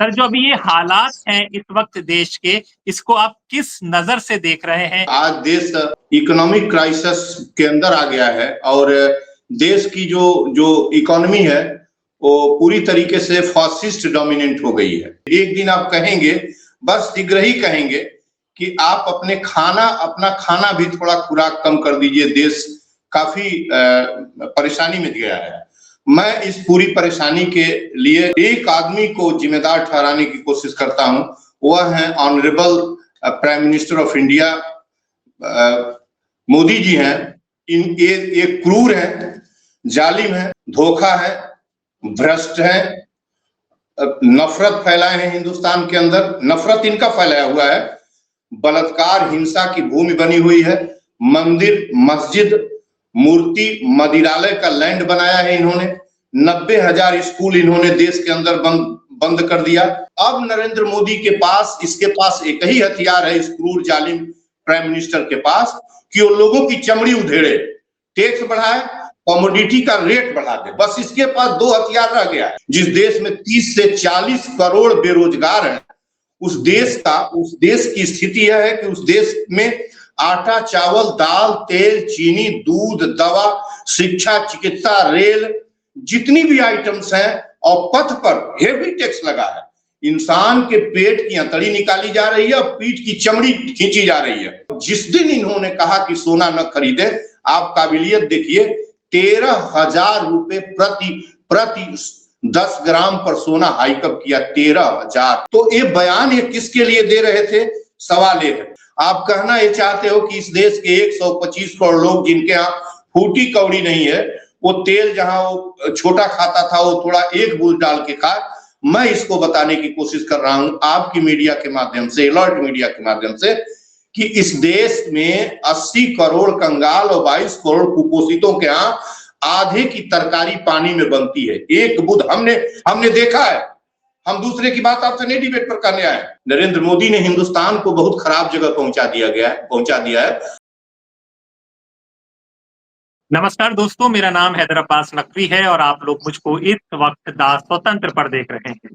Sir, जो अभी ये हालात हैं इस वक्त देश के, इसको आप किस नजर से देख रहे हैं? आज देश इकोनॉमिक क्राइसिस के अंदर आ गया है और देश की जो इकोनॉमी है वो पूरी तरीके से फासिस्ट डोमिनेंट हो गई है। एक दिन आप कहेंगे, बस शीघ्र ही कहेंगे कि आप अपना खाना भी थोड़ा खुराक कम कर दीजिए, देश काफी परेशानी में गया है। मैं इस पूरी परेशानी के लिए एक आदमी को जिम्मेदार ठहराने की कोशिश करता हूं, वह है honourable prime minister of India Modi ji हैं। ये क्रूर है, जालिम है, धोखा है, भ्रष्ट है, नफरत फैलाए हैं हिंदुस्तान के अंदर। नफरत इनका फैलाया हुआ है, बलात्कार हिंसा की भूमि बनी हुई है, मंदिर मस्जिद मूर्ति मदिरालय का लैंड बनाया है इन्होंने, 90,000 स्कूल इन्होंने देश के अंदर बंद कर दिया। अब नरेंद्र मोदी के पास, इसके पास एक ही हथियार है, इस क्रूर जालिम प्राइम मिनिस्टर के पास, कि वो लोगों की चमड़ी उधेड़े, टैक्स बढ़ाए, कमोडिटी का रेट बढ़ा दे। बस इसके पास दो हथियार रह गया है। जिस देश में 30 से 40 करोड़ बेरोजगार हैं, उस देश की स्थिति यह है कि उस देश में आटा चावल दाल तेल चीनी दूध दवा शिक्षा चिकित्सा रेल जितनी भी आइटम्स हैं और पथ पर हेवी टैक्स लगा है। इंसान के पेट की अंतड़ी निकाली जा रही है और पीठ की चमड़ी खींची जा रही है। जिस दिन इन्होंने कहा कि सोना न खरीदे, आप काबिलियत देखिए, 13,000 रुपए प्रति 10 ग्राम पर सोना हाईकअप किया, 13,000। तो ये बयान ये किसके लिए दे रहे थे? सवाल ये है। आप कहना ये चाहते हो कि इस देश के 125 करोड़ लोग जिनके यहाँ फूटी कौड़ी नहीं है, वो तेल जहां वो छोटा खाता था वो थोड़ा एक बूंद डाल के खाए। मैं इसको बताने की कोशिश कर रहा हूं आपकी मीडिया के माध्यम से, अलर्ट मीडिया के माध्यम से, कि इस देश में 80 करोड़ कंगाल और 22 करोड़ कुपोषितों के यहाँ आधे की तरकारी पानी में बनती है। एक बूंद हमने देखा है। हम दूसरे की बात आपसे नहीं डिबेट पर करने आए। नरेंद्र मोदी ने हिंदुस्तान को बहुत खराब जगह पहुंचा दिया है। नमस्कार दोस्तों, मेरा नाम हैदर अब्बास नकवी है और आप लोग मुझको इस वक्त दा स्वतंत्र पर देख रहे हैं।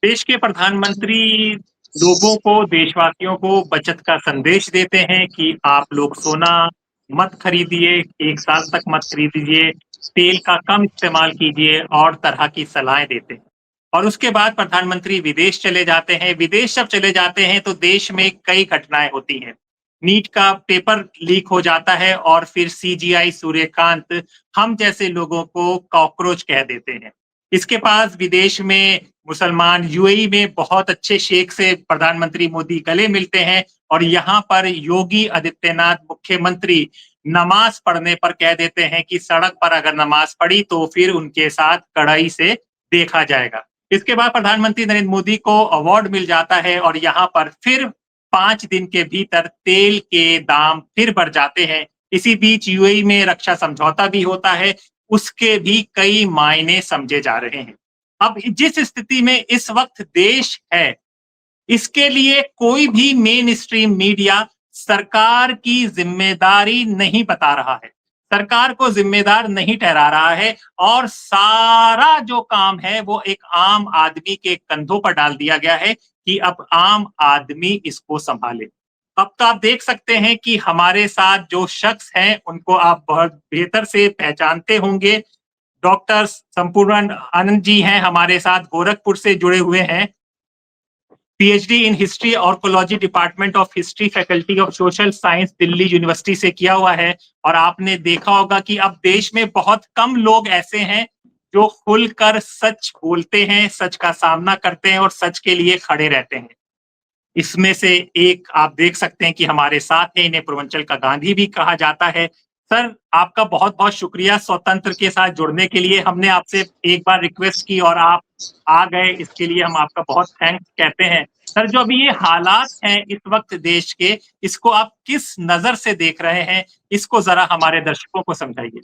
देश के प्रधानमंत्री लोगों को, देशवासियों को बचत का संदेश देते हैं कि आप लोग सोना मत खरीदिए, 1 साल तक मत खरीदिए, तेल का कम इस्तेमाल कीजिए और तरह की सलाहें देते हैं। और उसके बाद प्रधानमंत्री विदेश चले जाते हैं। विदेश जब चले जाते हैं तो देश में कई घटनाएं होती हैं। नीट का पेपर लीक हो जाता है और फिर सीजीआई सूर्यकांत हम जैसे लोगों को कॉकरोच कह देते हैं। इसके पास विदेश में मुसलमान यूएई में बहुत अच्छे शेख से प्रधानमंत्री मोदी गले मिलते हैं और यहाँ पर योगी आदित्यनाथ मुख्यमंत्री नमाज पढ़ने पर कह देते हैं कि सड़क पर अगर नमाज पढ़ी तो फिर उनके साथ कड़ाई से देखा जाएगा। इसके बाद प्रधानमंत्री नरेंद्र मोदी को अवार्ड मिल जाता है और यहाँ पर फिर 5 दिन के भीतर तेल के दाम फिर बढ़ जाते हैं। इसी बीच यूएई में रक्षा समझौता भी होता है, उसके भी कई मायने समझे जा रहे हैं। अब जिस स्थिति में इस वक्त देश है, इसके लिए कोई भी मेन स्ट्रीम मीडिया सरकार की जिम्मेदारी नहीं बता रहा है, सरकार को जिम्मेदार नहीं ठहरा रहा है और सारा जो काम है वो एक आम आदमी के कंधों पर डाल दिया गया है कि अब आम आदमी इसको संभाले। अब तो आप देख सकते हैं कि हमारे साथ जो शख्स हैं उनको आप बहुत बेहतर से पहचानते होंगे। डॉक्टर संपूर्ण आनंद जी हैं हमारे साथ, गोरखपुर से जुड़े हुए हैं, पीएचडी इन हिस्ट्री और कोलॉजी department of history faculty of social science Delhi university से किया हुआ है। और आपने देखा होगा कि अब देश में बहुत कम लोग ऐसे हैं जो खुलकर सच बोलते हैं, सच का सामना करते हैं और सच के लिए खड़े रहते हैं। इसमें से एक आप देख सकते हैं कि हमारे साथ है, इन्हें पूर्वांचल का गांधी भी कहा जाता है। सर, आपका बहुत बहुत शुक्रिया स्वतंत्र के साथ जुड़ने के लिए। हमने आपसे एक बार रिक्वेस्ट की और आप आ गए, इसके लिए हम आपका बहुत थैंक्स कहते हैं। सर, जो अभी ये हालात हैं इस वक्त देश के, इसको आप किस नजर से देख रहे हैं, इसको जरा हमारे दर्शकों को समझाइए।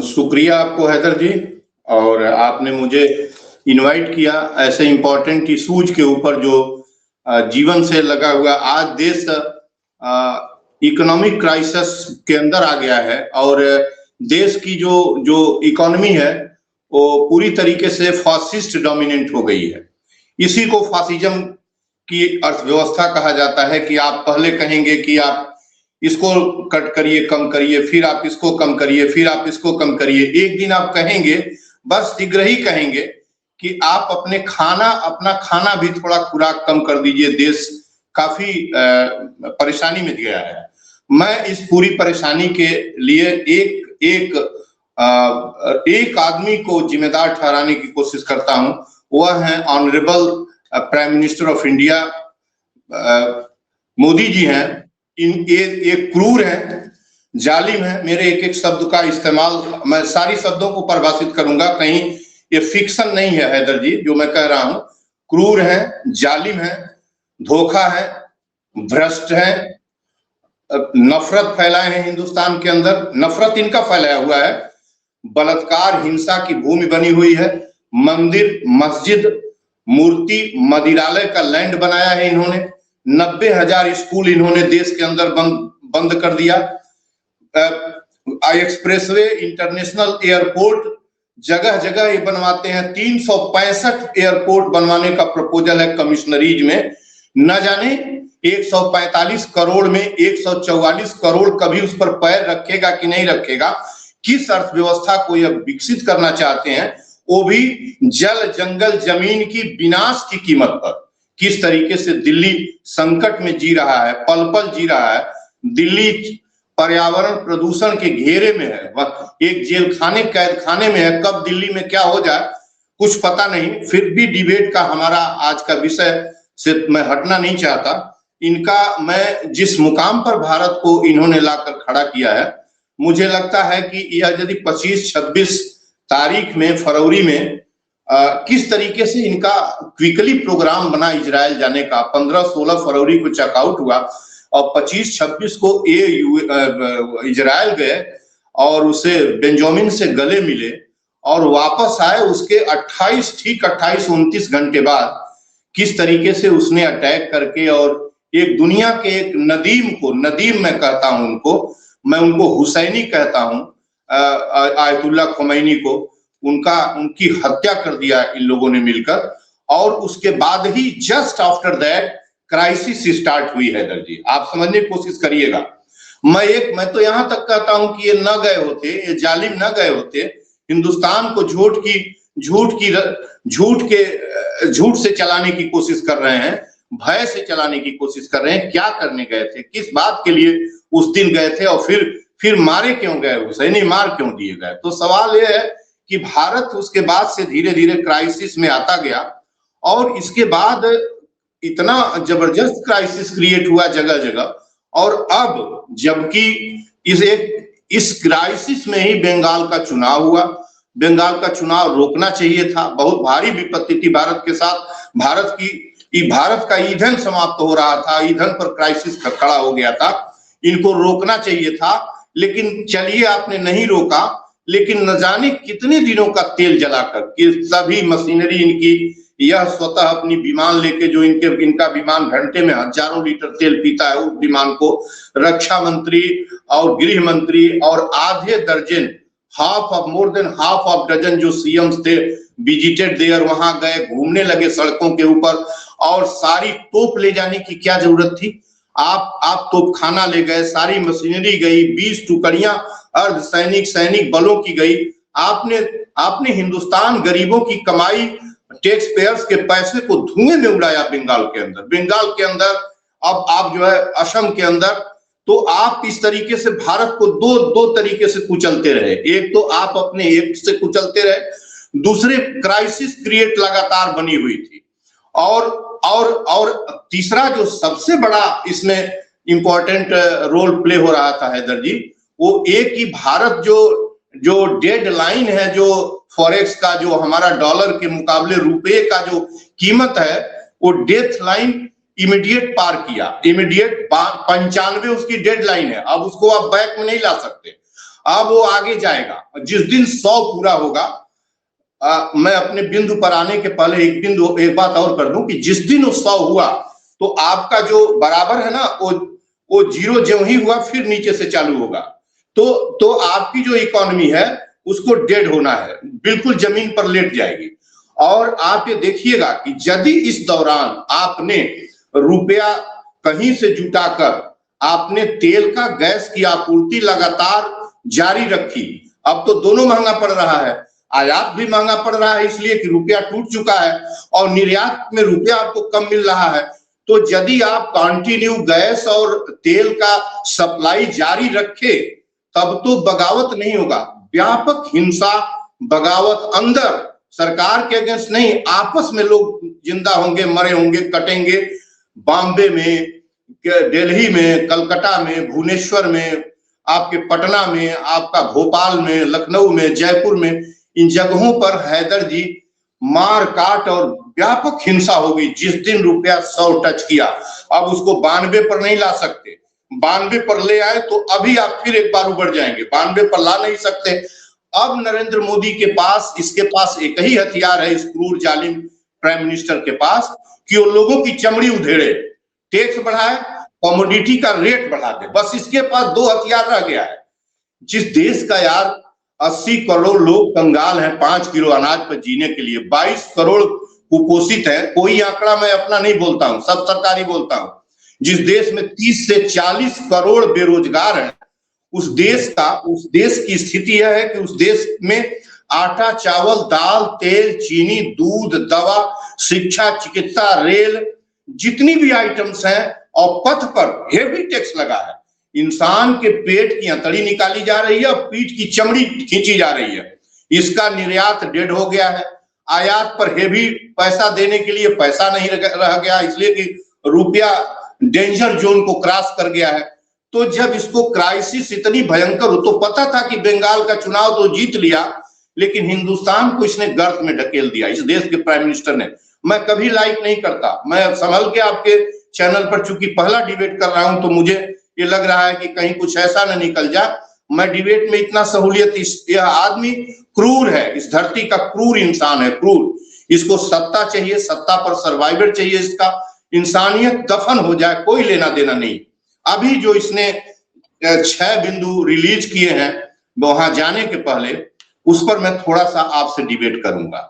शुक्रिया आपको हैदर जी, और आपने मुझे इनवाइट किया ऐसे इंपॉर्टेंट इशूज के ऊपर जो जीवन से लगा हुआ। आज देश इकोनॉमिक क्राइसिस के अंदर आ गया है और देश की जो इकोनॉमी है वो पूरी तरीके से फासिस्ट डोमिनेंट हो गई है। इसी को फासिज्म की अर्थव्यवस्था कहा जाता है कि आप पहले कहेंगे कि आप इसको कट करिए, कम करिए, फिर आप इसको कम करिए, फिर आप इसको कम करिए। एक दिन आप कहेंगे, बस शीघ्र ही कहेंगे कि आप अपना खाना भी थोड़ा खुराक कम कर दीजिए, देश काफी परेशानी में गया है। मैं इस पूरी परेशानी के लिए एक आदमी को जिम्मेदार ठहराने की कोशिश करता हूं, वह है honourable prime minister of India Modi ji हैं। ये क्रूर है, जालिम है। मेरे एक एक शब्द का इस्तेमाल, मैं सारी शब्दों को परिभाषित करूंगा, कहीं ये फिक्शन नहीं है हैदर जी जो मैं कह रहा हूं। क्रूर है, जालिम है, धोखा है, भ्रष्ट है, नफरत फैलाए हैं हिंदुस्तान के अंदर। नफरत इनका फैलाया हुआ है, बलात्कार, हिंसा की भूमि बनी हुई है। मंदिर, मस्जिद, मूर्ति, मदिरालय का लैंड बनाया है इन्होंने। 90,000 स्कूल इन्होंने देश के अंदर बंद कर दिया। एक्सप्रेसवे, इंटरनेशनल एयरपोर्ट जगह जगह ये बनवाते हैं। 365 एयरपोर्ट बनवाने का प्रपोजल है कमिश्नरीज में। न जाने 145 करोड़ में 144 करोड़ कभी उस पर पैर रखेगा कि नहीं रखेगा। किस अर्थव्यवस्था को यह विकसित करना चाहते हैं, वो भी जल, जंगल, जमीन की विनाश की कीमत पर। किस तरीके से दिल्ली संकट में जी रहा है, पल पल जी रहा है। दिल्ली पर्यावरण प्रदूषण के घेरे में है, वह एक जेल खाने, कैद खाने में है। कब दिल्ली में क्या हो जाए कुछ पता नहीं। फिर भी डिबेट का हमारा आज का विषय से मैं हटना नहीं चाहता। इनका, मैं जिस मुकाम पर भारत को इन्होंने लाकर खड़ा किया है, मुझे लगता है कि यह यदि 25-26 तारीख में, फरवरी में किस तरीके से इनका क्विकली प्रोग्राम बना इजराइल जाने का। 15-16 फरवरी को चेकआउट हुआ और 25-26 को ये इजराइल गए और उसे बेंजामिन से गले मिले और वापस आए। उसके 28-29 घंटे बाद किस तरीके से उसने अटैक करके और एक दुनिया के एक नदीम को, नदीम मैं कहता हूं उनको, मैं उनको हुसैनी कहता हूं, आयतुल्लाह खोमैनी को, उनकी हत्या कर दिया इन लोगों ने मिलकर। और उसके बाद ही just after that crisis start हुई है। जी आप समझने की कोशिश करिएगा। मैं तो यहां तक कहता हूं कि ये न गए होते, ये जालिम न गए होते, हिंदुस्तान को झूठ से चलाने की कोशिश कर रहे हैं, भय से चलाने की कोशिश कर रहे हैं। क्या करने गए थे, किस बात के लिए उस दिन गए थे, और फिर मारे क्यों गए, हुसैनी मार क्यों दिए गए। तो सवाल यह है कि भारत उसके बाद से धीरे धीरे क्राइसिस में आता गया और इसके बाद इतना जबरदस्त क्राइसिस क्रिएट हुआ जगह जगह। और अब जबकि इस क्राइसिस में ही बंगाल का चुनाव हुआ। बंगाल का चुनाव रोकना चाहिए था, बहुत भारी विपत्ति थी भारत के साथ। भारत का ईंधन समाप्त हो रहा था, ईंधन पर क्राइसिस खड़ा हो गया था, इनको रोकना चाहिए था। लेकिन चलिए आपने नहीं रोका, लेकिन न जाने कितने दिनों का तेल जलाकर कि सभी मशीनरी इनकी, यह स्वतः अपनी विमान लेके, जो इनका विमान घंटे में हजारों लीटर तेल पीता है, उस विमान को रक्षा मंत्री और गृह मंत्री और आधे दर्जन, more than half of dozen जो सीएम्स थे विजिटेड देयर, वहां गए, घूमने लगे सड़कों के ऊपर। और सारी तोप ले जाने की क्या जरूरत थी। आप तोपखाना ले गए, सारी मशीनरी गई, 20 टुकड़ियां अर्धसैनिक, सैनिक बलों की गई। आपने हिंदुस्तान गरीबों की कमाई, टैक्स पेयर्स के पैसे को धुएं में उड़ाया बंगाल के अंदर। अब आप जो है असम के अंदर, तो आप इस तरीके से भारत को दो तरीके से कुचलते रहे। एक तो आप अपने एक से कुचलते रहे, दूसरे क्राइसिस क्रिएट लगातार बनी हुई थी। और तीसरा जो सबसे बड़ा इसमें इंपॉर्टेंट रोल प्ले हो रहा था हैदर जी, वो एक ही भारत जो डेड लाइन है, जो फॉरेक्स का, जो हमारा डॉलर के मुकाबले रुपए का जो कीमत है, वो डेथ लाइन इमीडिएट पार किया। इमीडिएट 95 उसकी डेड लाइन है। अब उसको आप बैक में नहीं ला सकते, अब वो आगे जाएगा। जिस दिन 100 पूरा होगा, मैं अपने बिंदु पर आने के पहले एक बात और कर दूं कि जिस दिन 100 हुआ तो आपका जो बराबर है ना, वो जीरो ज्यों ही हुआ फिर नीचे से चालू होगा। तो आपकी जो इकोनॉमी है उसको डेड होना है, बिल्कुल जमीन पर लेट जाएगी। और आप ये देखिएगा कि यदि इस दौरान आपने रुपया कहीं से जुटाकर आपने तेल का गैस की आपूर्ति लगातार जारी रखी, अब तो दोनों महंगा पड़ रहा है, आयात भी महंगा पड़ रहा है इसलिए कि रुपया टूट चुका है और निर्यात में रुपया आपको कम मिल रहा है। तो यदि आप कंटिन्यू गैस और तेल का सप्लाई जारी रखे तब तो बगावत नहीं होगा। व्यापक हिंसा बगावत अंदर सरकार के अगेंस्ट नहीं, आपस में लोग जिंदा होंगे, मरे होंगे, कटेंगे। बॉम्बे में, दिल्ली में, कलकत्ता में, भुवनेश्वर में, आपके पटना में, आपका भोपाल में, लखनऊ में, जयपुर में, इन जगहों पर हैदर जी मार काट और व्यापक हिंसा होगी जिस दिन रुपया 100 टच किया। अब उसको 92 पर नहीं ला सकते, 92 पर ले आए तो अभी आप फिर एक बार उबर जाएंगे, 92 पर ला नहीं सकते। अब नरेंद्र मोदी के पास, इसके पास एक ही हथियार है, इस क्रूर जालिम प्राइम मिनिस्टर के पास, कि वो लोगों की चमड़ी उधेड़े, टैक्स बढ़ाए, कमोडिटी का रेट बढ़ा दे। बस इसके पास दो हथियार रह गया है। जिस देश का यार 80 करोड़ लोग कंगाल हैं 5 किलो अनाज पर जीने के लिए, 22 करोड़ कुपोषित है, कोई आंकड़ा मैं अपना नहीं बोलता हूं, सब सरकारी बोलता हूं, जिस देश में 30 से 40 करोड़ बेरोजगार हैं, उस देश की स्थिति यह है कि उस देश में आटा, चावल, दाल, तेल, चीनी, दूध, दवा, शिक्षा, चिकित्सा, रेल, जितनी भी आइटम्स हैं और पथ पर हेवी टैक्स लगा है। इंसान के पेट की अंतड़ी निकाली जा रही है और पीठ की चमड़ी खींची जा रही है। इसका निर्यात डेड हो गया है। आयात पर हेवी पैसा देने के लिए पैसा नहीं रह गया, इसलिए कि रुपया डेंजर जोन को क्रॉस कर गया है। तो जब इसको क्राइसिस इतनी भयंकर हो, तो पता था कि बंगाल का चुनाव तो जीत लिया, लेकिन हिंदुस्तान को इसने गर्त में ढकेल दिया, इस देश के प्राइम मिनिस्टर ने। मैं कभी लाइक नहीं करता, मैं संभल के आपके चैनल पर चूंकि पहला डिबेट कर रहा हूं तो मुझे ये लग रहा है कि कहीं कुछ ऐसा न निकल जाए। मैं डिबेट में इतना सहूलियत, यह आदमी क्रूर है, इस धरती का क्रूर इंसान है, क्रूर। इसको सत्ता चाहिए, सत्ता पर सर्वाइवर चाहिए, इसका इंसानियत दफन हो जाए, कोई लेना देना नहीं। अभी जो इसने 6 बिंदु रिलीज किए हैं वहां जाने के पहले, उस पर मैं थोड़ा सा आपसे डिबेट करूंगा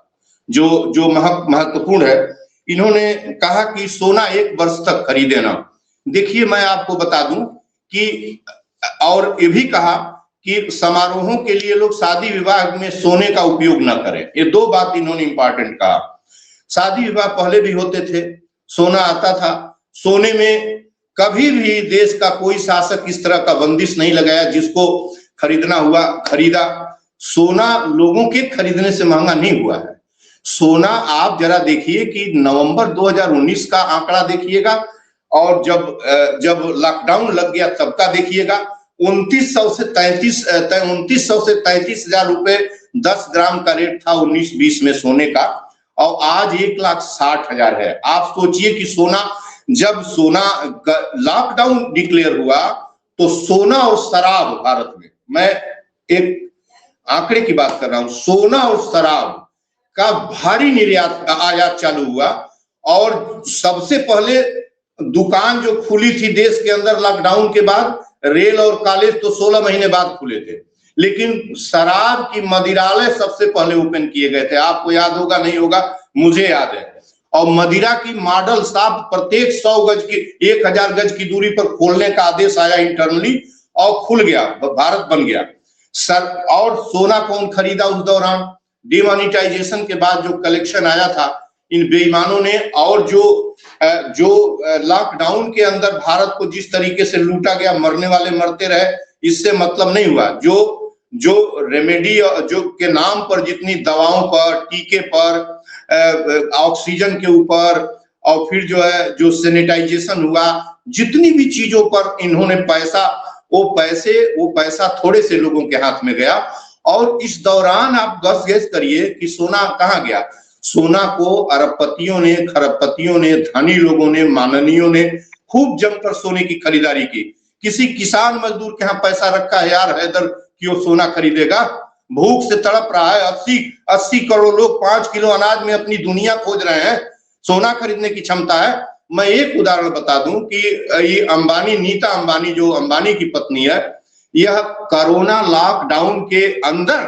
जो महत्वपूर्ण है। इन्होंने कहा कि सोना 1 वर्ष तक खरीदे ना। देखिए मैं आपको बता दूं कि, और ये भी कहा कि समारोहों के लिए लोग शादी विवाह में सोने का उपयोग ना करें। ये 2 बात इन्होंने इंपॉर्टेंट कहा। शादी विवाह पहले भी होते थे, सोना आता था, सोने में कभी भी देश का कोई शासक इस तरह का बंदिश नहीं लगाया, जिसको खरीदना हुआ खरीदा। सोना लोगों के खरीदने से महंगा नहीं हुआ है। सोना आप जरा देखिए कि नवंबर 2019 का आंकड़ा देखिएगा और जब लॉकडाउन लग गया तब का देखिएगा, 2900 से 33,000 रुपए 10 ग्राम का रेट था 19-20 में सोने का, और आज 1,60,000 है। आप सोचिए कि जब सोना लॉकडाउन डिक्लेयर हुआ तो सोना और शराब भारत में, मैं एक आंकड़े की बात कर रहा हूं, सोना और शराब का भारी निर्यात आयात चालू हुआ। और सबसे पहले दुकान जो खुली थी देश के अंदर लॉकडाउन के बाद, रेल और कॉलेज तो 16 महीने बाद खुले थे, लेकिन शराब की मदिरालय सबसे पहले ओपन किए गए थे। आपको याद होगा, नहीं होगा, मुझे याद है। और मदिरा की मॉडल शॉप प्रत्येक 100 गज की 1000 गज की दूरी पर खोलने का आदेश आया इंटरनली, और खुल गया, भारत बन गया सर। और सोना कौन खरीदा उस दौरान? डिमोनिटाइजेशन के बाद जो कलेक्शन आया था इन बेईमानों ने, और जो लॉकडाउन के अंदर भारत को जिस तरीके से लूटा गया, मरने वाले मरते रहे, इससे मतलब नहीं हुआ। जो रेमेडी जो के नाम पर जितनी दवाओं पर, टीके पर, ऑक्सीजन के ऊपर, और फिर जो सैनिटाइजेशन हुआ, जितनी भी चीजों पर इन्होंने वो पैसा थोड़े से लोगों के हाथ में गया। और इस दौरान आप गैस करिए कि सोना कहाँ गया। सोना को अरबपतियों ने, खरबपतियों ने, धनी लोगों ने, माननीयों ने खूब जमकर सोने की खरीदारी की। किसी किसान मजदूर के यहाँ पैसा रखा है यार हैदर कि वो सोना खरीदेगा? भूख से तड़प रहा है, 80 करोड़ लोग 5 किलो अनाज में अपनी दुनिया खोज रहे हैं, सोना खरीदने की क्षमता है। मैं एक उदाहरण बता दूं कि ये अंबानी, नीता अंबानी, जो अंबानी की पत्नी है, यह कोरोना लॉकडाउन के अंदर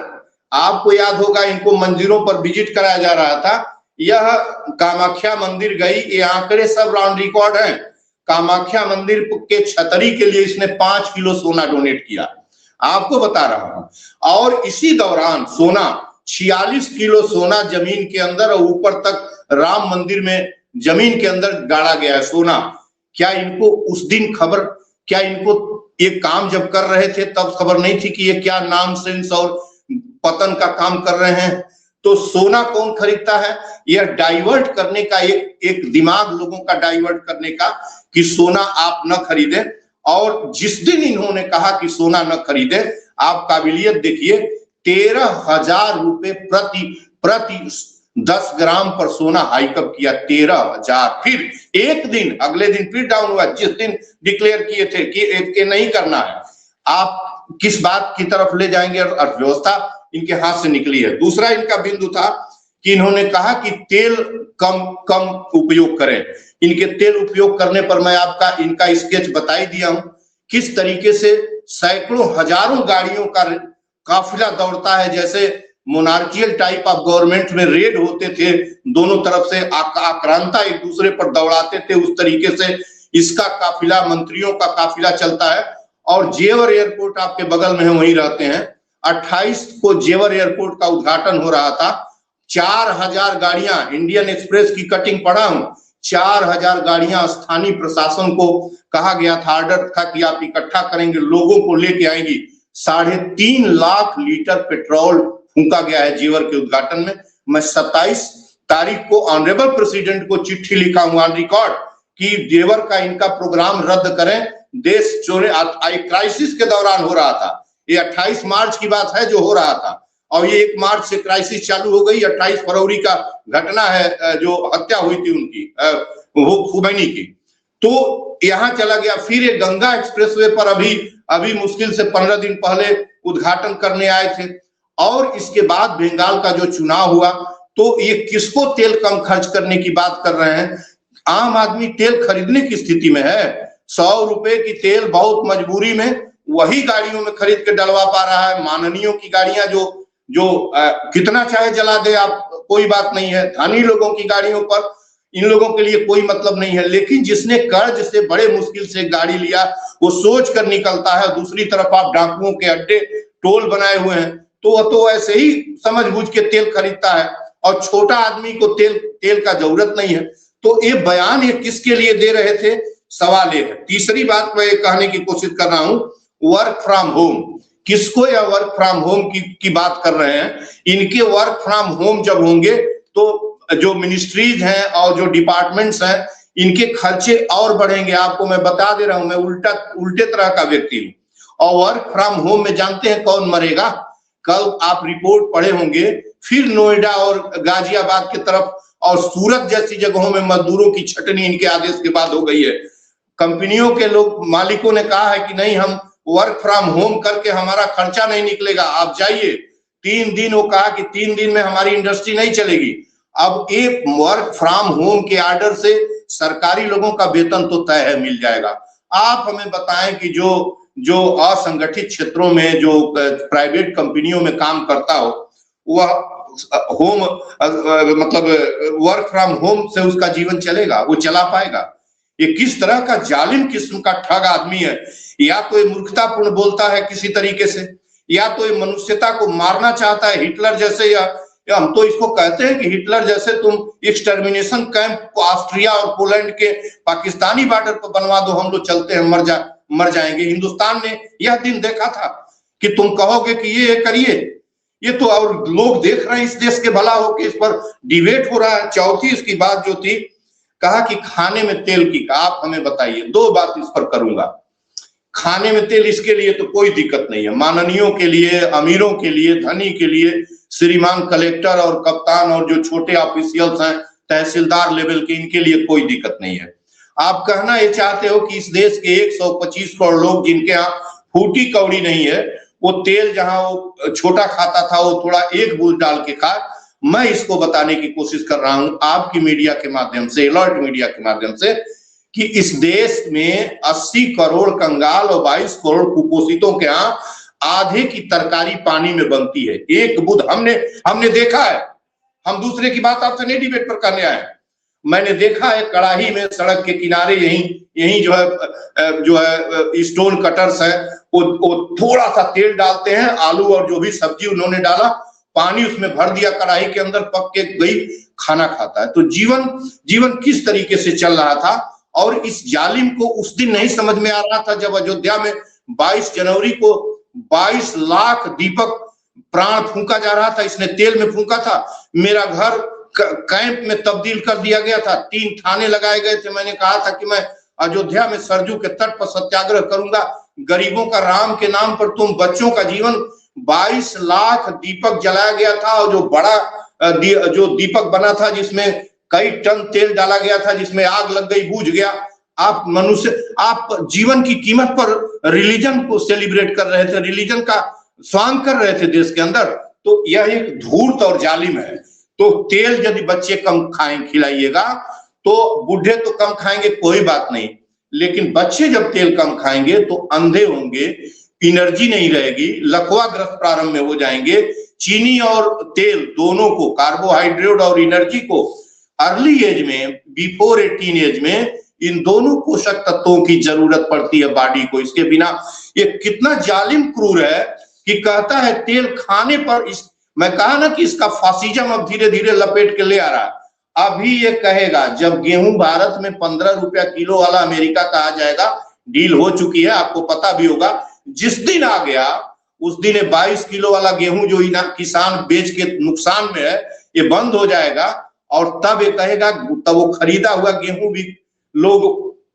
आपको याद होगा इनको मंदिरों पर विजिट कराया जा रहा था। यह कामाख्या मंदिर गई, ये आंकड़े सब ऑन रिकॉर्ड हैं। कामाख्या मंदिर के छतरी के लिए इसने 5 किलो सोना डोनेट किया, आपको बता रहा हूं। और इसी दौरान सोना 46 किलो सोना जमीन के अंदर और ऊपर तक राम मंदिर में जमीन के अंदर गाड़ा गया है सोना। क्या इनको उस दिन खबर, क्या इनको ये काम जब कर रहे थे तब खबर नहीं थी कि ये क्या नॉनसेंस और पतन का काम कर रहे हैं? तो सोना कौन खरीदता है? यह डाइवर्ट करने का एक दिमाग लोगों का डाइवर्ट करने का कि सोना आप न खरीदें। और जिस दिन इन्होंने कहा कि सोना न खरीदे, आप काबिलियत देखिए, 13,000 रुपए प्रति 10 ग्राम पर सोना हाइकअप किया, 13,000। फिर एक दिन, अगले दिन फिर डाउन हुआ, जिस दिन डिक्लेयर किए थे कि नहीं करना है। आप किस बात की तरफ ले जाएंगे? अर्थव्यवस्था इनके हाथ से निकली है। दूसरा इनका बिंदु था कि इन्होंने कहा कि तेल कम उपयोग करें। इनके तेल उपयोग करने पर मैं आपका इनका स्केच बता ही दिया हूं, किस तरीके से सैकड़ों हजारों गाड़ियों का काफिला दौड़ता है, जैसे मोनार्कियल टाइप ऑफ गवर्नमेंट में रेड होते थे, दोनों तरफ से आक्रांता एक दूसरे पर दौड़ाते थे, उस तरीके से इसका काफिला, मंत्रियों का काफिला चलता है। और जेवर एयरपोर्ट आपके बगल में है, वहीं रहते हैं। 28 को जेवर एयरपोर्ट का उद्घाटन हो रहा था। 4,000 गाड़ियां, इंडियन एक्सप्रेस की कटिंग पढ़ा हूं, 4,000 गाड़ियां स्थानीय प्रशासन को कहा गया था, ऑर्डर था कि आप इकट्ठा करेंगे, लोगों को लेके आएंगी। 3.5 लाख लीटर पेट्रोल फूंका गया है जेवर के उद्घाटन में। मैं 27 तारीख को ऑनरेबल प्रेसिडेंट को चिट्ठी लिखा हूं ऑन रिकॉर्ड कि जेवर का इनका प्रोग्राम रद्द करें। देश चोरे क्राइसिस के दौरान हो रहा था, ये 28 मार्च की बात है जो हो रहा था, और ये 1 मार्च से क्राइसिस चालू हो गई। 28 फरवरी का घटना है जो हत्या हुई थी उनकी, वो खुमैनी की। तो यहां चला गया। फिर ये गंगा एक्सप्रेसवे पर अभी मुश्किल से 15 दिन पहले उद्घाटन करने आए थे। और इसके बाद बंगाल का जो चुनाव हुआ, तो ये किसको तेल कम खर्च करने की बात कर रहे हैं? आम आदमी तेल खरीदने की स्थिति में है। 100 रुपए की तेल बहुत मजबूरी में वही गाड़ियों में खरीद के डलवा पा रहा है। माननीयों की गाड़ियां जो कितना चाहे जला दे आप, कोई बात नहीं है। धनी लोगों की गाड़ियों पर इन लोगों के लिए कोई मतलब नहीं है। लेकिन जिसने कर्ज से बड़े मुश्किल से गाड़ी लिया, वो सोच कर निकलता है। दूसरी तरफ आप डाकुओं के अड्डे, टोल बनाए हुए हैं, तो वह तो ऐसे ही समझ बूझ के तेल खरीदता है। और छोटा आदमी को तेल का जरूरत नहीं है। तो ये बयान ये किसके लिए दे रहे थे? सवाल ये है। तीसरी बात मैं ये कहने की कोशिश कर रहा हूं, वर्क फ्रॉम होम। किसको यह वर्क फ्रॉम होम की बात कर रहे हैं? इनके वर्क फ्रॉम होम जब होंगे तो जो मिनिस्ट्रीज हैं और जो डिपार्टमेंट्स हैं, इनके खर्चे और बढ़ेंगे। आपको मैं बता दे रहा हूं, मैं उल्टे तरह का व्यक्ति हूं। और वर्क फ्रॉम होम में जानते हैं कौन मरेगा? कल आप रिपोर्ट पढ़े होंगे, फिर नोएडा और गाजियाबाद की तरफ और सूरत जैसी जगहों में मजदूरों की छटनी इनके आदेश के बाद हो गई है। कंपनियों के लोग, मालिकों ने कहा है कि नहीं, हम वर्क फ्रॉम होम करके हमारा खर्चा नहीं निकलेगा, आप जाइए। 3 दिन वो कहा कि 3 दिन में हमारी इंडस्ट्री नहीं चलेगी। अब एक वर्क फ्रॉम होम के आर्डर से सरकारी लोगों का वेतन तो तय है, मिल जाएगा। आप हमें बताएं कि जो असंगठित क्षेत्रों में, जो प्राइवेट कंपनियों में काम करता हो, वह होम मतलब वर्क फ्रॉम होम से उसका जीवन चलेगा? वो चला पाएगा? ये किस तरह का जालिम किस्म का ठग आदमी है। या तो ये मूर्खतापूर्ण बोलता है किसी तरीके से, या तो ये मनुष्यता को मारना चाहता है, हिटलर जैसे। या हम तो इसको कहते हैं कि हिटलर जैसे तुम एक्सटर्मिनेशन कैंप को ऑस्ट्रिया और पोलैंड के पाकिस्तानी बॉर्डर पर बनवा दो, हम लोग चलते हैं, मर जाएंगे। हिंदुस्तान ने यह दिन देखा था कि तुम कहोगे कि ये करिए, ये तो और लोग देख रहे हैं इस देश के भला हो कि इस पर डिबेट हो रहा है। चौथी इसकी बात जो थी, कहा कि खाने में तेल की, आप हमें बताइए। 2 बात इस पर करूंगा। खाने में तेल, इसके लिए तो कोई दिक्कत नहीं है। माननीयों के लिए, अमीरों के लिए, धनी के लिए, श्रीमान कलेक्टर और कप्तान और जो छोटे ऑफिशियल्स हैं तहसीलदार लेवल के, इनके लिए कोई दिक्कत नहीं है। आप कहना ये चाहते हो कि इस देश के 125 करोड़ लोग जिनके यहाँ फूटी कौड़ी नहीं है, वो तेल जहां वो छोटा खाता था, वो थोड़ा 1 बूंद डाल के खाए। मैं इसको बताने की कोशिश कर रहा हूं आपकी मीडिया के माध्यम से, अलर्ट मीडिया के माध्यम से, कि इस देश में 80 करोड़ कंगाल और 22 करोड़ कुपोषितों के यहाँ आधे की तरकारी पानी में बनती है। एक बूंद हमने देखा है, हम दूसरे की बात आपसे नहीं डिबेट पर करने आए। मैंने देखा है कड़ाही में सड़क के किनारे यही जो है स्टोन कटर्स है, वो थोड़ा सा तेल डालते हैं, आलू और जो भी सब्जी उन्होंने डाला, पानी उसमें भर दिया, कड़ाही के अंदर पक के गई, खाना खाता है। तो जीवन किस तरीके से चल रहा था। और इस जालिम को उस दिन नहीं समझ में आ रहा था जब अयोध्या में 22 जनवरी को 22 लाख दीपक प्राण फूंका जा रहा था। इसने तेल में फूंका था। मेरा घर कैंप में तब्दील कर दिया गया था, 3 थाने लगाए गए थे। मैंने कहा था कि मैं अयोध्या में सरजू के तट पर सत्याग्रह करूंगा, गरीबों का राम के नाम पर, तुम बच्चों का जीवन। 22 लाख दीपक जलाया गया था और जो दीपक बना था जिसमें कई टन तेल डाला गया था, जिसमें आग लग गई, बुझ गया। आप जीवन की कीमत पर रिलीजन को सेलिब्रेट कर रहे थे, रिलीजन का स्वांग कर रहे थे देश के अंदर। तो यह एक धूर्त और जालिम है। तो तेल यदि बच्चे कम खिलाइएगा तो बूढ़े तो कम खाएंगे, कोई बात नहीं, लेकिन बच्चे जब तेल कम खाएंगे तो अंधे होंगे, एनर्जी नहीं रहेगी, लकवाग्रस्त प्रारंभ में हो जाएंगे। चीनी और तेल दोनों को, कार्बोहाइड्रेट और एनर्जी को अर्ली एज में, बिफोर 18 एज में, इन दोनों पोषक तत्वों की जरूरत पड़ती है बॉडी को। इसके बिना ये कितना जालिम क्रूर है कि कहता है तेल खाने पर मैं कहा ना कि इसका फासिज्म अब धीरे धीरे लपेट के ले आ रहा है। अभी ये कहेगा जब गेहूं भारत में 15 रुपया किलो वाला अमेरिका का आ जाएगा, डील हो चुकी है, आपको पता भी होगा। जिस दिन आ गया उस दिन 22 किलो वाला गेहूं जो किसान बेच के नुकसान में है, ये बंद हो जाएगा। और तब ये कहेगा, तब वो खरीदा हुआ गेहूं भी लोग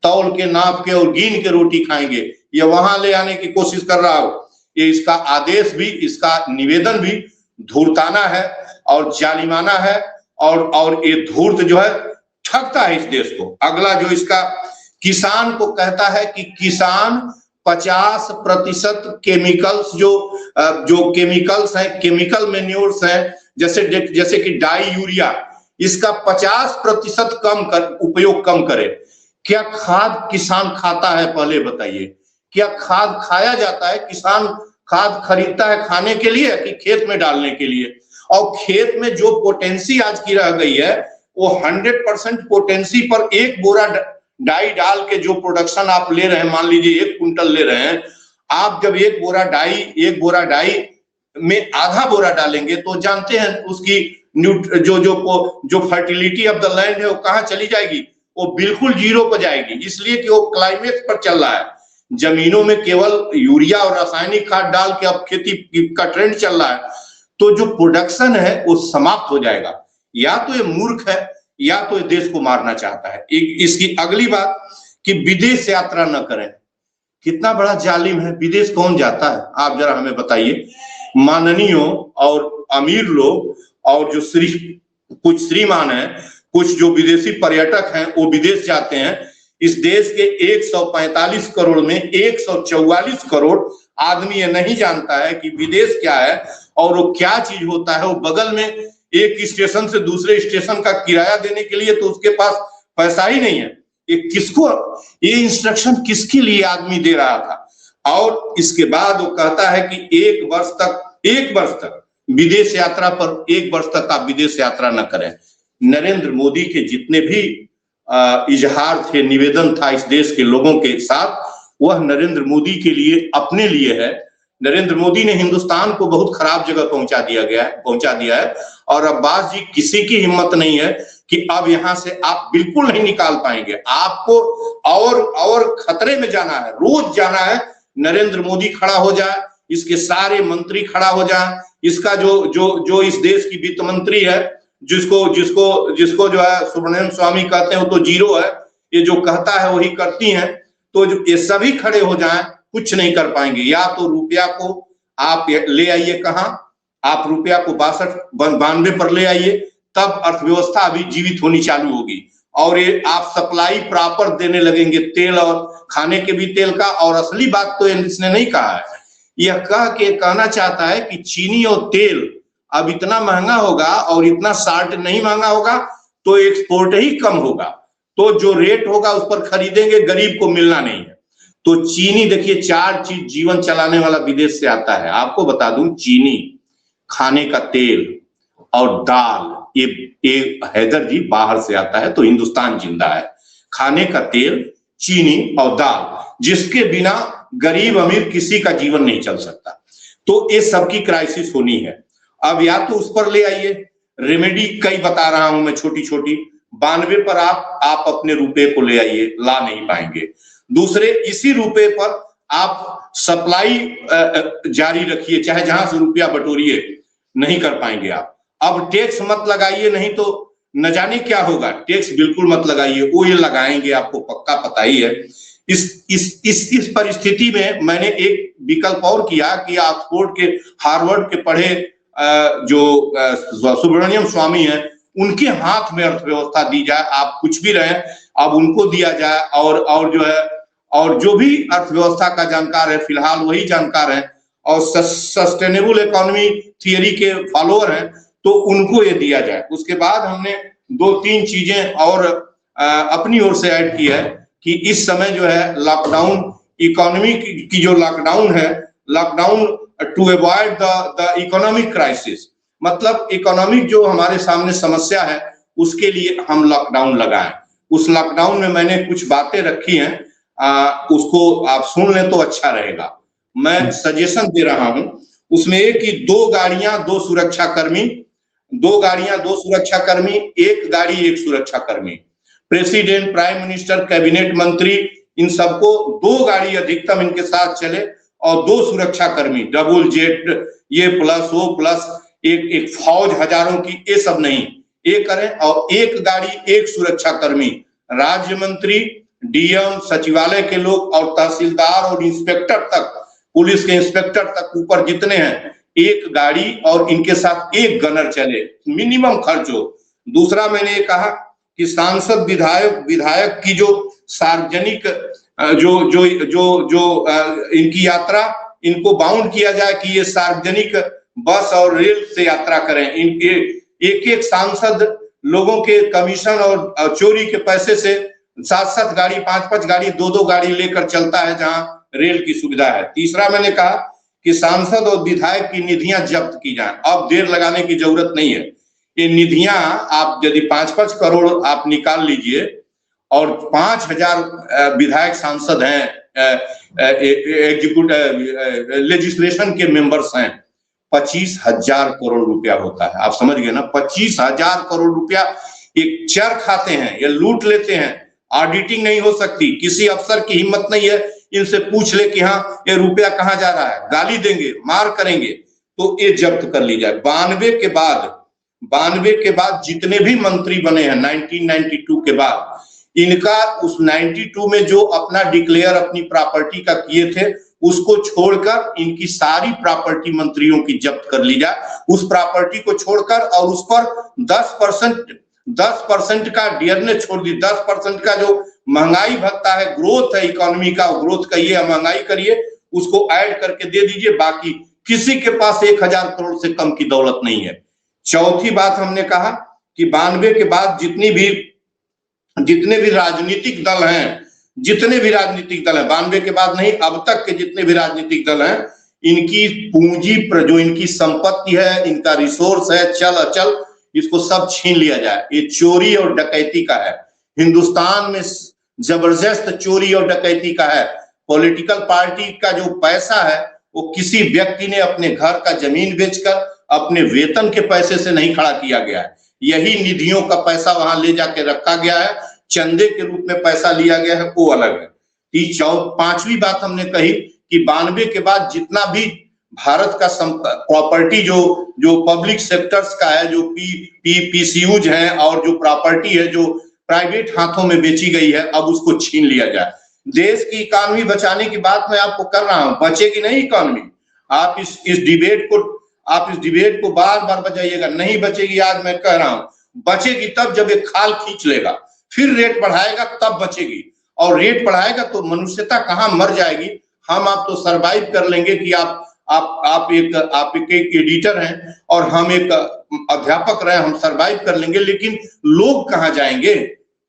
तौल के, नाप के और गिन के रोटी खाएंगे। ये वहां ले आने की कोशिश कर रहा हो। ये इसका आदेश भी, इसका निवेदन भी धूर्ताना है और जालिमाना है। और ये धूर्त जो है ठगता है इस देश को। अगला जो इसका किसान को कहता है कि किसान 50% केमिकल्स जो केमिकल्स हैं, केमिकल मैन्योर्स हैं, जैसे कि डाई यूरिया, इसका 50% उपयोग कम करे। क्या खाद किसान खाता है, पहले बताइए? क्या खाद खाया जाता है? किसान खाद खरीदता है खाने के लिए कि खेत में डालने के लिए? और खेत में जो पोटेंसी आज की रह गई है वो 100% पोटेंसी पर एक बोरा डाई डाल के जो प्रोडक्शन आप ले रहे हैं, मान लीजिए 1 कुंटल ले रहे हैं, आप जब एक बोरा डाई में आधा बोरा डालेंगे तो जानते हैं उसकी जो फर्टिलिटी ऑफ द लैंड है वो कहाँ चली जाएगी? वो बिल्कुल 0 पर जाएगी। इसलिए कि वो क्लाइमेट पर चल रहा है। जमीनों में केवल यूरिया और रासायनिक खाद डाल के अब खेती का ट्रेंड चल रहा है। तो जो प्रोडक्शन है वो समाप्त हो जाएगा। या तो ये मूर्ख है या तो ये देश को मारना चाहता है। इसकी अगली बात कि विदेश यात्रा न करें। कितना बड़ा जालिम है। विदेश कौन जाता है, आप जरा हमें बताइए। माननीयों और अमीर लोग और जो कुछ श्रीमान हैं, कुछ जो विदेशी पर्यटक हैं, वो विदेश जाते हैं। इस देश के 145 करोड़ में 144 करोड़ आदमी ये नहीं जानता है कि विदेश क्या है और वो क्या चीज होता है। वो बगल में एक स्टेशन से दूसरे स्टेशन का किराया देने के लिए तो उसके पास पैसा ही नहीं है। ये इंस्ट्रक्शन किसके लिए आदमी दे रहा था? और इसके बाद वो कहता है कि 1 वर्ष तक विदेश यात्रा पर, 1 वर्ष तक आप विदेश यात्रा न करें। नरेंद्र मोदी के जितने भी इजहार थे, निवेदन था इस देश के लोगों के साथ, वह नरेंद्र मोदी के लिए, अपने लिए है। नरेंद्र मोदी ने हिंदुस्तान को बहुत खराब जगह पहुंचा दिया है। और अब्बास जी, किसी की हिम्मत नहीं है कि अब यहां से आप बिल्कुल नहीं निकाल पाएंगे। आपको और खतरे में जाना है, रोज जाना है। नरेंद्र मोदी खड़ा हो जाए, इसके सारे मंत्री खड़ा हो जाए, इसका जो इस देश की वित्त मंत्री है, जिसको जो है सुब्रमण्यम स्वामी कहते हैं, वो तो 0 है। ये जो कहता है वही करती हैं। तो जो ये सभी खड़े हो जाएं, कुछ नहीं कर पाएंगे। या तो रुपया को आप ले आइए, कहां आप रुपया को 92 पर ले आइए, तब अर्थव्यवस्था अभी जीवित होनी चालू होगी। और ये आप सप्लाई प्रॉपर देने लगेंगे, तेल और खाने के भी तेल का। और असली बात तो इसने नहीं कहा है, यह कहना चाहता है कि चीनी और तेल अब इतना महंगा होगा और इतना साल्ट नहीं महंगा होगा तो एक्सपोर्ट ही कम होगा। तो जो रेट होगा उस पर खरीदेंगे, गरीब को मिलना नहीं है। तो चीनी देखिए, 4 चीज जीवन चलाने वाला विदेश से आता है। आपको बता दूं, चीनी, खाने का तेल और दाल, ये हैदर जी बाहर से आता है, तो हिंदुस्तान जिंदा है। खाने का तेल, चीनी और दाल, जिसके बिना गरीब अमीर किसी का जीवन नहीं चल सकता। तो ये सबकी क्राइसिस होनी है। अब या तो उस पर ले आइए, रेमेडी कई बता रहा हूं मैं, छोटी छोटी। 92 पर आप अपने रुपए को ले आइए, ला नहीं पाएंगे। दूसरे, इसी रुपए पर आप सप्लाई जारी रखिए, चाहे जहां से रुपया बटोरिए, नहीं कर पाएंगे आप। अब टैक्स मत लगाइए, नहीं तो न जाने क्या होगा। टैक्स बिल्कुल मत लगाइए, वो ये लगाएंगे, आपको पक्का पता ही है। इस परिस्थिति में मैंने एक विकल्प और किया कि ऑक्सफोर्ड के, हार्वर्ड के पढ़े जो सुब्रमण्यम स्वामी हैं, उनके हाथ में अर्थव्यवस्था दी जाए। आप कुछ भी रहे, अब उनको दिया जाए, और जो है, और जो भी अर्थव्यवस्था का जानकार है, फिलहाल वही जानकार है और सस्टेनेबल इकोनॉमी थियरी के फॉलोअर हैं, तो उनको ये दिया जाए। उसके बाद हमने 2-3 चीजें और अपनी ओर से ऐड की है कि इस समय जो है लॉकडाउन, इकोनॉमी की जो लॉकडाउन है, lockdown to avoid the economic crisis, मतलब इकोनॉमिक जो हमारे सामने समस्या है, उसके लिए हम लॉकडाउन लगाएं। उस लॉकडाउन में मैंने कुछ बातें रखी हैं, उसको आप सुन लें तो अच्छा रहेगा। मैं सजेशन दे रहा हूं उसमें, एक कि 2 गाड़ियां 2 सुरक्षाकर्मी, 2 गाड़ियां 2 सुरक्षाकर्मी, 1 गाड़ी 1 सुरक्षाकर्मी। प्रेसिडेंट, प्राइम मिनिस्टर, कैबिनेट मंत्री, इन सबको 2 गाड़ी अधिकतम इनके साथ चले, और 2 सुरक्षाकर्मी, डबल जेट, ये प्लस वो प्लस, एक फौज हजारों की, ये सब नहीं, ये करें। और 1 गाड़ी 1 सुरक्षाकर्मी, राज्य मंत्री, डीएम, सचिवालय के लोग और तहसीलदार और इंस्पेक्टर तक, पुलिस के इंस्पेक्टर तक, ऊपर जितने हैं, 1 गाड़ी और इनके साथ 1 गनर चले, मिनिमम खर्च हो। दूसरा, मैंने ये कहा कि सांसद, विधायक की जो सार्वजनिक जो जो जो जो इनकी यात्रा, इनको बाउंड किया जाए कि ये सार्वजनिक बस और रेल से यात्रा करें। इनके एक सांसद लोगों के कमीशन और चोरी के पैसे से 7-7 गाड़ी, 5-5 गाड़ी, 2-2 गाड़ी लेकर चलता है जहां रेल की सुविधा है। तीसरा, मैंने कहा कि सांसद और विधायक की निधियां जब्त की जाए। अब देर लगाने की जरूरत नहीं है। ये निधियां आप यदि 5-5 करोड़ आप निकाल लीजिए, और 5000 विधायक सांसद हैं, एग्जीक्यूटिव लेजिस्लेशन के मेंबर्स हैं, 25,000 करोड़ रुपया होता है। आप समझ गए ना, 25,000 करोड़ रुपया एक चर खाते हैं, ये लूट लेते हैं। ऑडिटिंग नहीं हो सकती, किसी अफसर की हिम्मत नहीं है इनसे पूछ ले कि हाँ ये रुपया कहाँ जा रहा है, गाली देंगे, मार करेंगे। तो ये जब्त कर ली जाए। 92 के बाद जितने भी मंत्री बने हैं 1992 के बाद, इनका उस 92 में जो अपना डिक्लेयर अपनी प्रॉपर्टी का किए थे, उसको छोड़कर इनकी सारी प्रॉपर्टी मंत्रियों की जब्त कर ली जाए। उस प्रॉपर्टी को छोड़कर, और उस पर 10% का डियरनेस छोड़ दी। 10% का जो महंगाई भत्ता है, ग्रोथ है इकोनॉमी का, ग्रोथ का ये महंगाई करिए, उसको ऐड करके दे दीजिए। बाकी किसी के पास 1000 करोड़ से कम की दौलत नहीं है। चौथी बात हमने कहा कि 92 के बाद जितने भी राजनीतिक दल हैं, 92 के बाद नहीं, अब तक के जितने भी राजनीतिक दल हैं, इनकी पूंजी पर जो इनकी संपत्ति है, इनका रिसोर्स है, चल अचल, इसको सब छीन लिया जाए। ये चोरी और डकैती का है। हिंदुस्तान में जबरदस्त चोरी और डकैती का है। पॉलिटिकल पार्टी का जो पैसा है, वो किसी व्यक्ति ने अपने घर का जमीन बेचकर, अपने वेतन के पैसे से नहीं खड़ा किया गया है। यही निधियों का पैसा वहां ले जाके रखा गया है, चंदे के रूप में पैसा लिया गया है, वो अलग है। 5वीं बात हमने कही कि 92 के बाद जितना भी भारत का प्रॉपर्टी जो पब्लिक सेक्टर्स का है, जो पीसीयूज हैं, और जो प्रॉपर्टी है जो प्राइवेट हाथों में बेची गई है, अब उसको छीन लिया जाए। देश की इकोनॉमी बचाने की बात मैं आपको कर रहा हूं, बचेगी नहीं इकोनॉमी। आप इस डिबेट को बार बजाइएगा, नहीं बचेगी। आज मैं कह रहा हूं, बचेगी तब जब एक खाल खींच लेगा, फिर रेट बढ़ाएगा तब बचेगी। और रेट बढ़ाएगा तो मनुष्यता कहाँ मर जाएगी। हम आप तो सरवाइव कर लेंगे कि आप एक एडिटर हैं और हम एक अध्यापक रहे, हम सरवाइव कर लेंगे, लेकिन लोग कहाँ जाएंगे?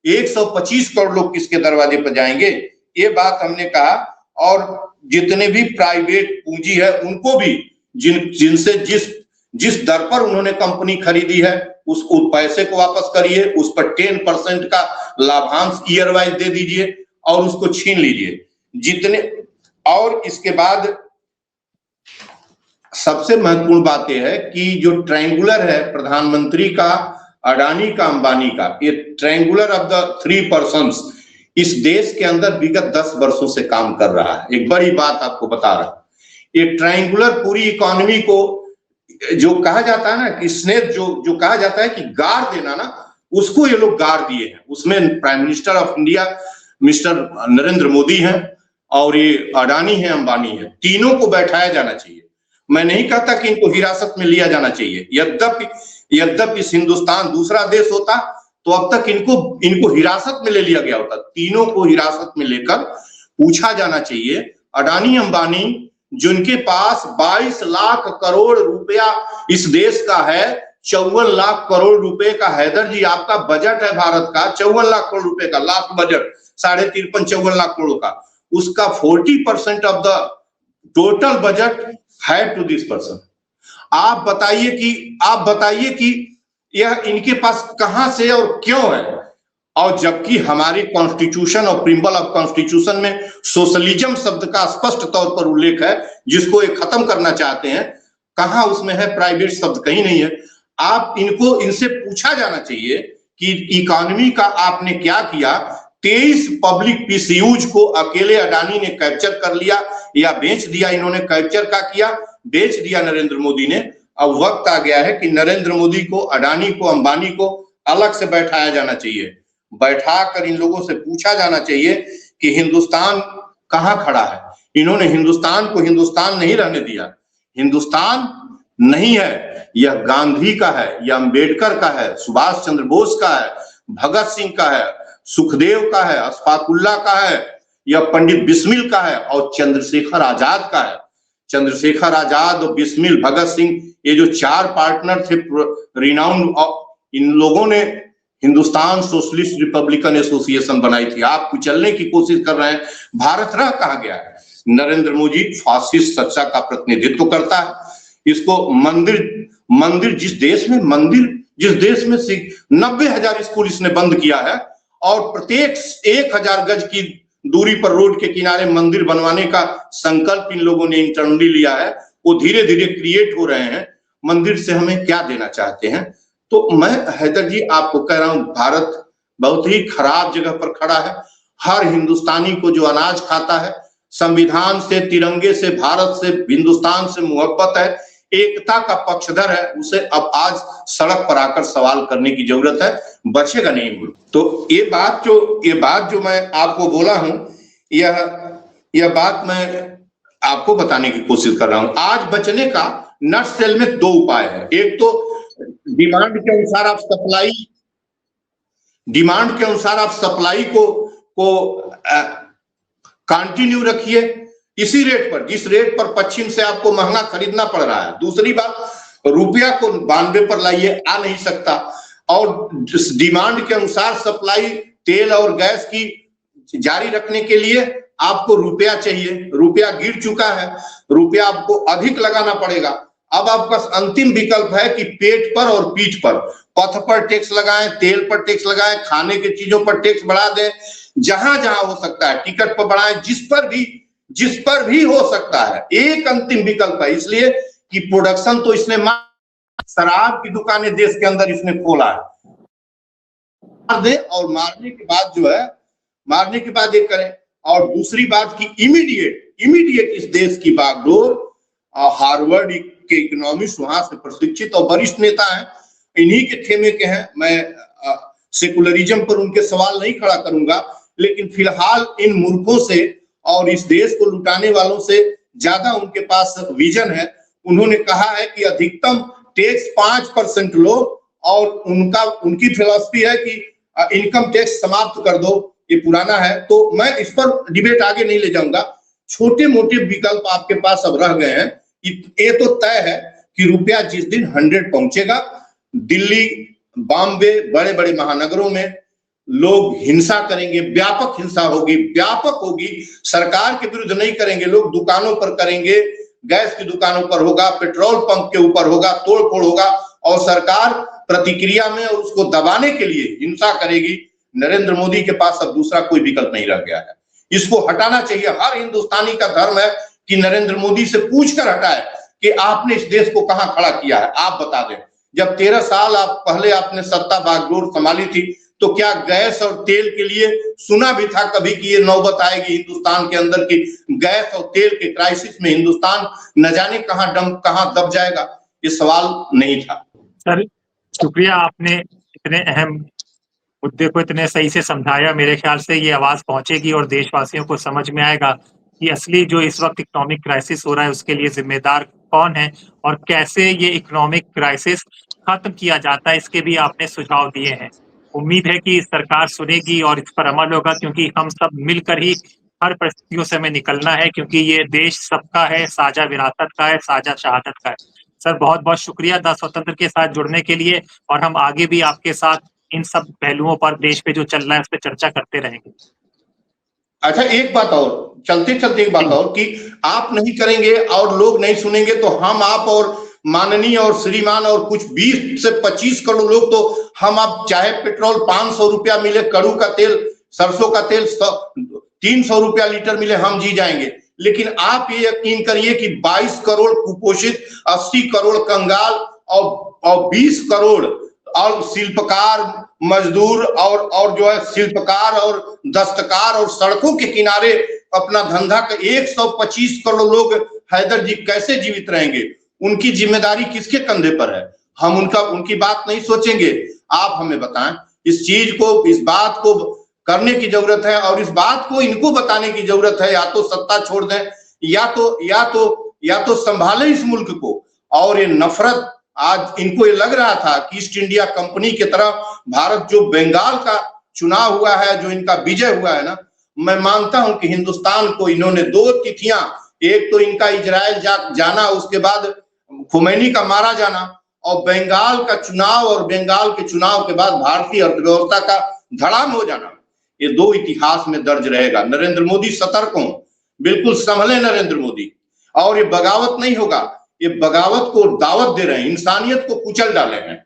125 करोड़ लोग किसके दरवाजे पर जाएंगे? ये बात हमने कहा। और जितने भी प्राइवेट पूंजी है उनको भी जिनसे जिस दर पर उन्होंने कंपनी खरीदी है उस पैसे को वापस करिए, उस पर 10% का लाभांश ईयर वाइज दे दीजिए और उसको छीन लीजिए जितने। और इसके बाद सबसे महत्वपूर्ण बात यह है कि जो ट्रायंगुलर है प्रधानमंत्री का, अडानी का, अंबानी का, ये ट्रायंगुलर ऑफ द 3 पर्सन्स इस देश के अंदर विगत 10 वर्षों से काम कर रहा है। एक बड़ी बात आपको बता रहा हूं, ये ट्रायंगुलर पूरी इकोनॉमी को जो कहा जाता है ना कि स्नेक जो कहा जाता है कि गाड़ देना ना, उसको ये लोग गाड़ दिए हैं। उसमें prime minister of India mister Narendra Modi हैं और ये अडानी है, अंबानी है, तीनों को बैठाया जाना चाहिए। मैं नहीं कहता कि इनको हिरासत में लिया जाना चाहिए, यद्यपि इस हिंदुस्तान दूसरा देश होता तो अब तक इनको हिरासत में ले लिया गया होता। तीनों को हिरासत में लेकर पूछा जाना चाहिए। अडानी अंबानी जिनके पास 22 लाख करोड़ रुपया इस देश का है, 54 लाख करोड़ रुपए का, हैदर जी आपका बजट है भारत का 54 लाख करोड़ रुपए का, लास्ट बजट 53.54 लाख करोड़ का, उसका 40% ऑफ द टोटल बजट है टू दिस पर्सन। आप बताइए कि यह इनके पास कहां से और क्यों है। और जबकि हमारी कॉन्स्टिट्यूशन और प्रिम्बल ऑफ कॉन्स्टिट्यूशन में सोशलिज्म शब्द का स्पष्ट तौर पर उल्लेख है, जिसको ये खत्म करना चाहते हैं, कहां उसमें है प्राइवेट शब्द, कहीं नहीं है। आप इनसे पूछा जाना चाहिए कि इकोनॉमी का आपने क्या किया। 23 पब्लिक पीसीयूज को अकेले अडानी ने कैप्चर कर लिया या बेच दिया। इन्होंने कैप्चर का किया, बेच दिया नरेंद्र मोदी ने। अब वक्त आ गया है कि नरेंद्र मोदी को, अडानी को, अंबानी को अलग से बैठाया जाना चाहिए। बैठाकर इन लोगों से पूछा जाना चाहिए कि हिंदुस्तान कहां खड़ा है। इन्होंने हिंदुस्तान को हिंदुस्तान नहीं रहने दिया। हिंदुस्तान नहीं है, यह गांधी का है, यह अंबेडकर का है, सुभाष चंद्र बोस का है, भगत सिंह का है, सुखदेव का है, अशफाकुल्ला का है, यह पंडित बिस्मिल का है और चंद्रशेखर आजाद का है। चंद्रशेखर आजाद और बिस्मिल, भगत सिंह, ये जो 4 पार्टनर थे रिनाउंड, इन लोगों ने हिंदुस्तान सोशलिस्ट रिपब्लिकन एसोसिएशन बनाई थी। आप कुचलने की कोशिश कर रहे हैं। भारत रह कहा गया है। नरेंद्र मोदी फासिस्ट सत्ता का प्रतिनिधित्व करता है। इसको मंदिर जिस देश में 90,000 स्कूल इसने बंद किया है और प्रत्येक 1000 गज की दूरी पर रोड के किनारे मंदिर बनवाने का संकल्प इन लोगों ने इंटरनली लिया है, वो धीरे धीरे क्रिएट हो रहे हैं। मंदिर से हमें क्या देना चाहते हैं? तो मैं हैदर जी आपको कह रहा हूं, भारत बहुत ही खराब जगह पर खड़ा है। हर हिंदुस्तानी को जो अनाज खाता है, संविधान से, तिरंगे से, भारत से, हिंदुस्तान से मोहब्बत है, एकता का पक्षधर है, उसे अब आज सड़क पर आकर सवाल करने की जरूरत है। बचेगा नहीं मुल्क। तो ये बात जो मैं आपको बोला हूं, यह बात मैं आपको बताने की कोशिश कर रहा हूं। आज बचने का नटसेल में 2 उपाय है। एक तो डिमांड के अनुसार आप सप्लाई को कंटिन्यू रखिए इसी रेट पर, जिस रेट पर पश्चिम से आपको महंगा खरीदना पड़ रहा है। दूसरी बात, रुपया को 92 पर लाइए, आ नहीं सकता। और डिमांड के अनुसार सप्लाई तेल और गैस की जारी रखने के लिए आपको रुपया चाहिए। रुपया गिर चुका है, रुपया आपको अधिक लगाना पड़ेगा। अब आपका अंतिम विकल्प है कि पेट पर और पीठ पर, पथ पर टैक्स लगाएं, तेल पर टैक्स लगाएं, खाने की चीजों पर टैक्स बढ़ा दें, जहां जहां हो सकता है टिकट पर बढ़ाएं, जिस पर भी हो सकता है। एक अंतिम विकल्प है, इसलिए कि प्रोडक्शन तो इसने शराब की दुकानें देश के अंदर इसने खोला है, मार दे और मारने के बाद ये करें। और दूसरी बात की इमीडिएट इस देश की बागडोर, हार्वर्ड के इकोनॉमिस्ट वहां से प्रशिक्षित और वरिष्ठ नेता हैं, इन्हीं के खेमे के हैं। मैं सेकुलरिज्म पर उनके सवाल नहीं खड़ा करूंगा, लेकिन फिलहाल इन मूर्खों से और इस देश को लुटाने वालों से ज्यादा उनके पास विजन है। उन्होंने कहा है कि अधिकतम टैक्स 5% लो और उनकी फिलॉसफी है कि इनकम टैक्स समाप्त कर दो, ये पुराना है। तो मैं इस पर डिबेट आगे नहीं ले जाऊंगा। छोटे मोटे विकल्प आपके पास अब रह गए हैं। ये तो तय है कि रुपया जिस दिन 100 पहुंचेगा, दिल्ली, बॉम्बे, बड़े बड़े महानगरों में लोग हिंसा करेंगे, व्यापक हिंसा होगी, व्यापक होगी। सरकार के विरुद्ध नहीं करेंगे, लोग दुकानों पर करेंगे, गैस की दुकानों पर होगा, पेट्रोल पंप के ऊपर होगा, तोड़फोड़ होगा और सरकार प्रतिक्रिया में उसको दबाने के लिए हिंसा करेगी। नरेंद्र मोदी के पास अब दूसरा कोई विकल्प नहीं रह गया है। इसको हटाना चाहिए। हर हिंदुस्तानी का धर्म है कि नरेंद्र मोदी से पूछकर हटाए कि आपने इस देश को कहां खड़ा किया है, आप बता दें। जब 13 साल आप पहले आपने सत्ता बागडोर संभाली थी तो क्या गैस और तेल के लिए सुना भी था कभी कि ये नौबत आएगी हिंदुस्तान के अंदर की गैस और तेल के क्राइसिस में हिंदुस्तान न जाने कहां दब जाएगा? ये सवाल नहीं था। सर शुक्रिया, आपने इतने अहम मुद्दे को इतने सही से समझाया। मेरे ख्याल से ये आवाज पहुंचेगी और देशवासियों को समझ में आएगा कि असली जो इस वक्त इकोनॉमिक क्राइसिस हो रहा है उसके लिए जिम्मेदार कौन है और कैसे ये इकोनॉमिक क्राइसिस खत्म किया जाता है। इसके भी आपने सुझाव दिए हैं। उम्मीद है कि सरकार सुनेगी और इस पर अमल होगा, क्योंकि हम सब मिलकर ही हर परिस्थितियों से हमें निकलना है, क्योंकि ये देश सबका है, साझा विरासत का है, साझा शहादत का है। सर बहुत बहुत शुक्रिया द स्वतंत्र के साथ जुड़ने के लिए, और हम आगे भी आपके साथ इन सब पहलुओं पर, देश पे जो चल रहा है उस पर चर्चा करते रहेंगे। अच्छा, एक बात और, चलते चलते एक बात और कि आप नहीं करेंगे और लोग नहीं सुनेंगे तो हम, आप और माननीय और श्रीमान और कुछ 20 से 25 करोड़ लोग तो हम, आप चाहे पेट्रोल 500 रुपया मिले, कड़ू का तेल, सरसों का तेल 300 रुपया लीटर मिले, हम जी जाएंगे। लेकिन आप ये यकीन करिए कि 22 करोड़ कुपोषित, 80 करोड़ कंगाल और 20 करोड़ और शिल्पकार मजदूर और जो है शिल्पकार और दस्तकार और सड़कों के किनारे अपना धंधा का 125 करोड़ लोग, हैदर जी कैसे जीवित रहेंगे? उनकी जिम्मेदारी किसके कंधे पर है? हम उनकी बात नहीं सोचेंगे। आप हमें बताएं, इस चीज को, इस बात को करने की जरूरत है और इस बात को इनको बताने की जरूरत है। या तो सत्ता छोड़ दें या तो संभाले इस मुल्क को। और ये नफरत, आज इनको ये लग रहा था कि ईस्ट इंडिया कंपनी की तरह भारत जो बंगाल का चुनाव हुआ है, जो इनका विजय हुआ है ना, मैं मानता हूं कि हिंदुस्तान को इन्होंने 2 तिथियां, एक तो इनका इजराइल जाना, उसके बाद खुमैनी का मारा जाना, और बंगाल का चुनाव और बंगाल के चुनाव के बाद भारतीय अर्थव्यवस्था का धड़ाम हो जाना, ये 2 इतिहास में दर्ज रहेगा। नरेंद्र मोदी सतर्क हो, बिल्कुल संभले नरेंद्र मोदी। और ये बगावत नहीं होगा, ये बगावत को दावत दे रहे हैं, इंसानियत को कुचल डाले हैं।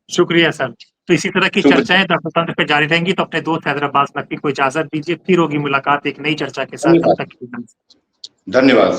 शुक्रिया सर। तो इसी तरह की चर्चाएं द स्वतंत्र पे जारी रहेंगी। तो अपने दोस्त हैदर अब्बास नकवी को इजाजत दीजिए, फिर होगी मुलाकात एक नई चर्चा के साथ। तब तक धन्यवाद।